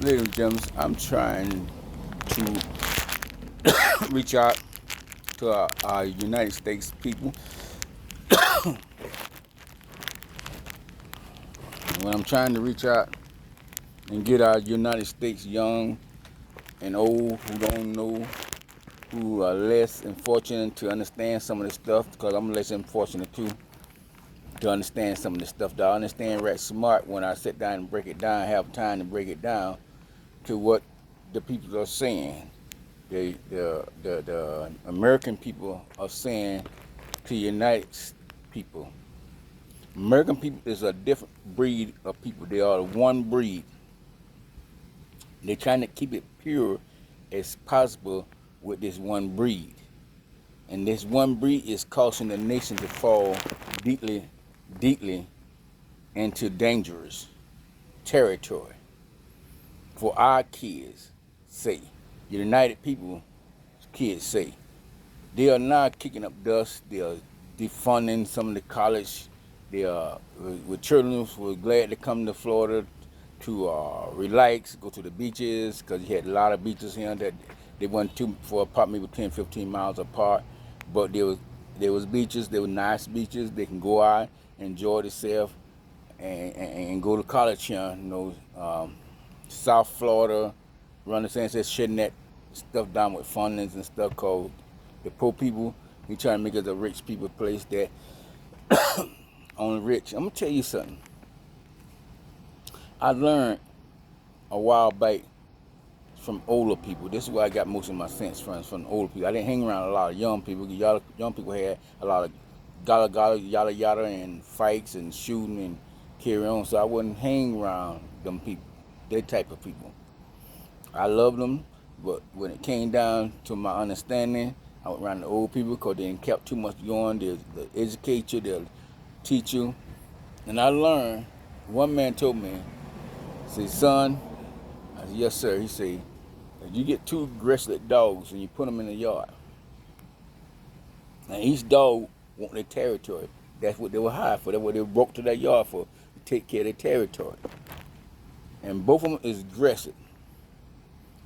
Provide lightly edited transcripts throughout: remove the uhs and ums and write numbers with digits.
Ladies and gentlemen, I'm trying to reach out to our United States people. When I'm trying to reach out and get our United States young and old who don't know, who are less unfortunate to understand some of the stuff, because I'm less unfortunate too to understand some of the stuff that I understand right smart when I sit down and break it down, have time to break it down to what the people are saying. The American people are saying to United people. American people is a different breed of people. They are one breed. They're trying to keep it pure as possible with this one breed. And this one breed is causing the nation to fall deeply, deeply into dangerous territory for our kids' sake. The United people kids say. They are not kicking up dust. They are defunding some of the college. They are, with children were glad to come to Florida to relax, go to the beaches, because you had a lot of beaches here that they weren't too far apart, maybe 10, 15 miles apart. But there was beaches, there were nice beaches. They can go out, enjoy themselves, and go to college here. South Florida, run the same, says shutting that stuff down with fundings and stuff called the poor people. He trying to make it a rich people place that only rich. I'm gonna tell you something. I learned a while back from older people. This is where I got most of my sense from older people. I didn't hang around a lot of young people. Young people had a lot of gala, yada yada, and fights and shooting and carry on. So I wouldn't hang around them people, that type of people. I loved them, but when it came down to my understanding, I went around the old people because they didn't kept too much going. They'll educate you, they'll teach you. And I learned, one man told me, he said, son, I said, yes sir. He said, if you get two aggressive dogs and you put them in the yard, and each dog want their territory, that's what they were hired for. That's what they broke to that yard for, to take care of their territory. And both of them is aggressive.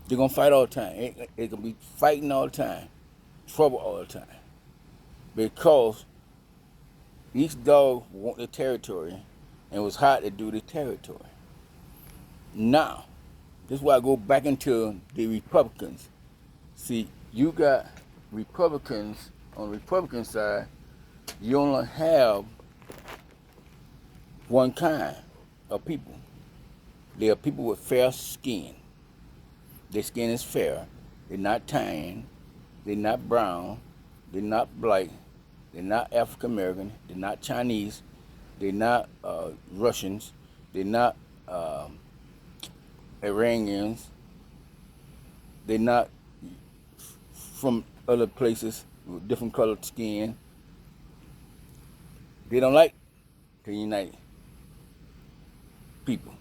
They're gonna fight all the time. They're gonna be fighting all the time, trouble all the time, because each dog want their territory, and it was hard to do the territory. Now, this is why I go back into the Republicans. See, you got Republicans on the Republican side. You only have one kind of people. They are people with fair skin. Their skin is fair. They're not tan. They're not brown. They're not black. They're not African American. They're not Chinese. They're not Russians. They're not Iranians. They're not from other places with different colored skin. They don't like to unite people.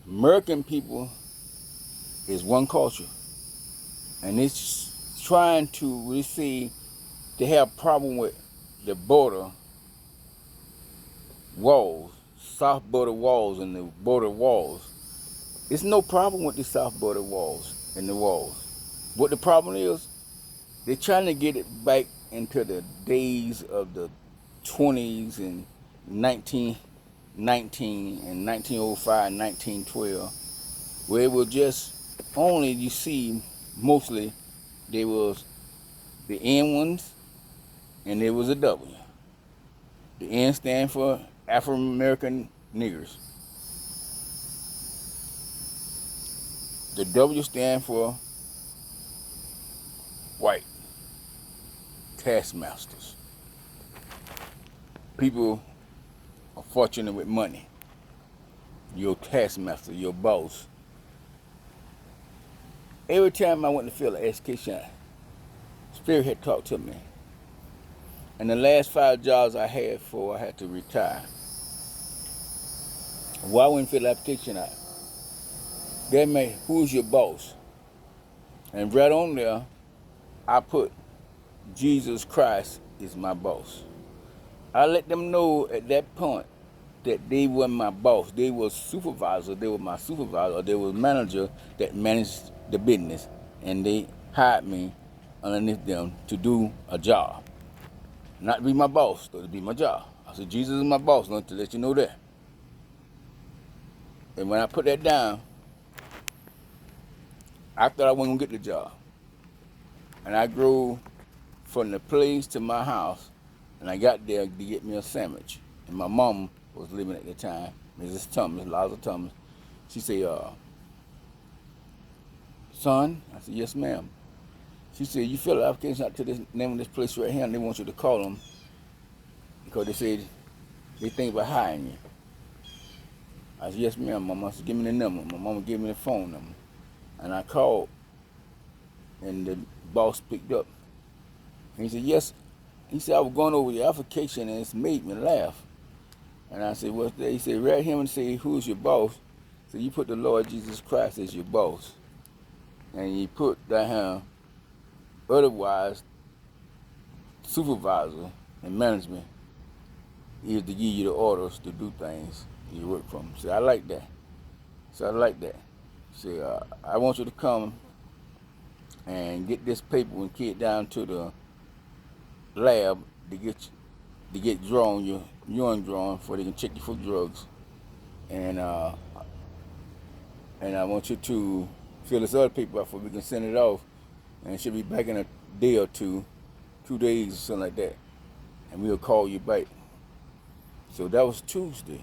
American people is one culture, and it's trying to, we see, they have a problem with the border walls, south border walls and the border walls. It's no problem with the south border walls and the walls. What the problem is, they're trying to get it back into the days of the 20s and 1919 and 1905, 1912, where it was just only, you see, mostly there was the N ones and there was a W. The N stand for African American niggers. The W stand for white taskmasters. People are fortunate with money. Your taskmaster, your boss. Every time I went to field of education, Spirit had talked to me. And the last 5 jobs I had for, I had to retire. Why wouldn't fill the application out? They made, who's your boss? And right on there, I put, Jesus Christ is my boss. I let them know at that point that they weren't my boss. They were supervisor. They were my supervisor. Or they were manager that managed the business, and they hired me underneath them to do a job, not to be my boss, but to be my job. I said, Jesus is my boss. I want to let you know that. And when I put that down, I thought I wasn't gonna get the job, and I drove from the place to my house, and I got there to get me a sandwich. And my mom was living at the time, Mrs. Thomas, Liza Thomas. She said, son? I said, yes, ma'am. She said, you fill the application out to this name of this place right here, and they want you to call them because they said they think about hiring you. I said, yes, ma'am. My mom said, give me the number. My mama gave me the phone number. And I called, and the boss picked up. And he said, yes. He said, I was going over your application, and it's made me laugh. And I said, what's that? He said, write him and say, who's your boss? So you put the Lord Jesus Christ as your boss. And you put down, otherwise, supervisor and management is to give you the orders to do things you work from. So I like that. So I want you to come and get this paper and kid down to the lab to get drawn, your urine drawn, before they can check you for drugs. And I want you to fill this other paper out before we can send it off. And it should be back in a day or 2 days or something like that. And we'll call you back. So that was Tuesday.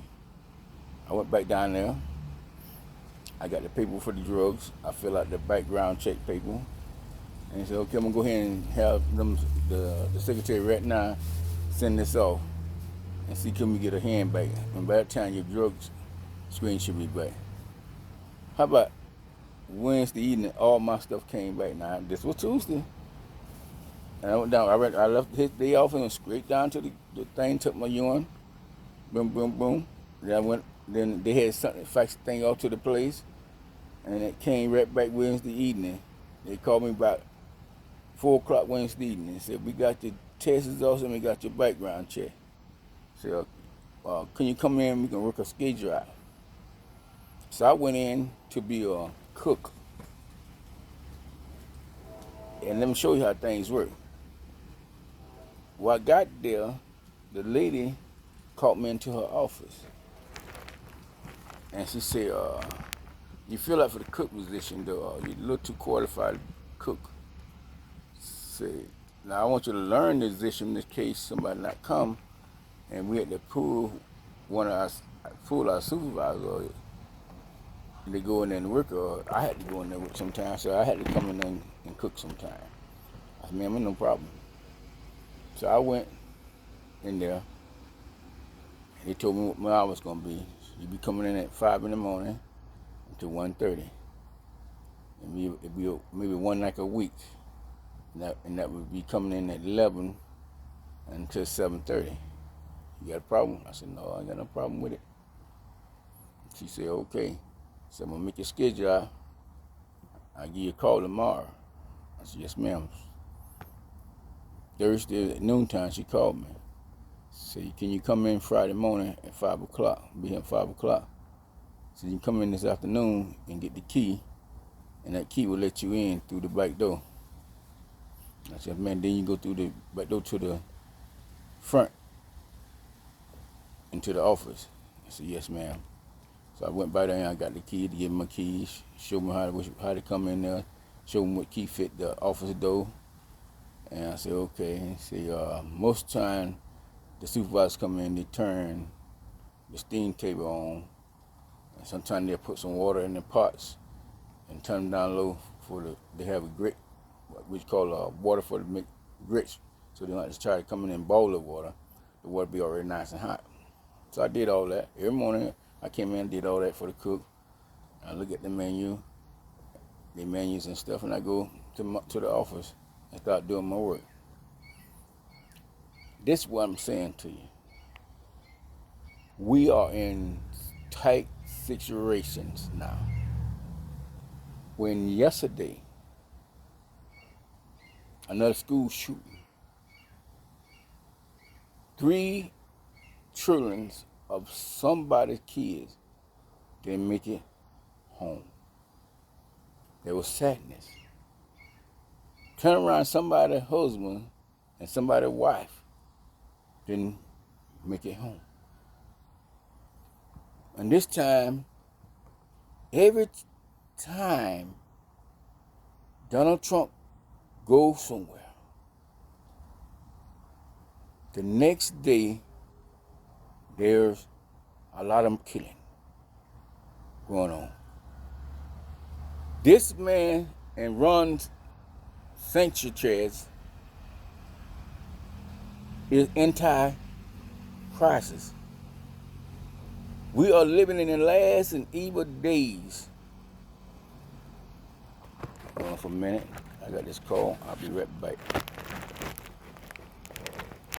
I went back down there. I got the paper for the drugs. I fill out the background check paper. And he said, okay, I'm going to go ahead and have them, the secretary right now send this off and see can we get a hand back. And by that time, your drugs screen should be back. How about Wednesday evening, all my stuff came back. Now, this was Tuesday. And I went down, I left his day off and went straight down to the thing, took my urine. Boom, boom, boom. Then they had something, fax the thing off to the place. And it came right back Wednesday evening. They called me about 4 o'clock Wednesday evening and said, we got your test results and we got your background check. So, can you come in? We can work a schedule out. So I went in to be a cook. And let me show you how things work. When I got there, the lady called me into her office. And she said, you feel like for the cook position, though, you're a little too qualified to cook. Say, now I want you to learn the position in this case somebody not come, and we had to pull our supervisor. They go in there and work, or I had to go in there work sometimes, so I had to come in there and cook sometimes. I said, man, no problem. So I went in there, and they told me what my hour was going to be. You'd be coming in at 5 in the morning until 1:30. And it'd be maybe one night a week. And that would be coming in at 11 until 7:30. You got a problem? I said, no, I ain't got no problem with it. She said, okay. So I'm going to make your schedule out. I'll give you a call tomorrow. I said, yes, ma'am. Thursday at noontime, she called me. Said, can you come in Friday morning at 5 o'clock? Be here at 5 o'clock. So you can come in this afternoon and get the key, and that key will let you in through the back door. I said, man, then you go through the back door to the front into the office. I said, yes, ma'am. So I went by there and I got the key to give him my keys, show me how to come in there, show him what key fit the office door. And I said, okay. And he said, most time the supervisors come in, they turn the steam table on, and sometimes they'll put some water in the pots and turn them down low they have a grit, which we call water for the make grits. So they don't have to try to come in and boil the water. The water be already nice and hot. So I did all that. Every morning I came in and did all that for the cook. I look at the menus and stuff, and I go to the office and start doing my work. This is what I'm saying to you. We are in tight situations now. When yesterday, another school shooting, 3 children of somebody's kids didn't make it home. There was sadness. Turn around, somebody's husband and somebody's wife didn't make it home. And this time, every time Donald Trump goes somewhere, the next day there's a lot of killing going on. This man and Ron DeSantis is anti-crisis. We are living in the last and evil days. Hold on for a minute. I got this call. I'll be right back.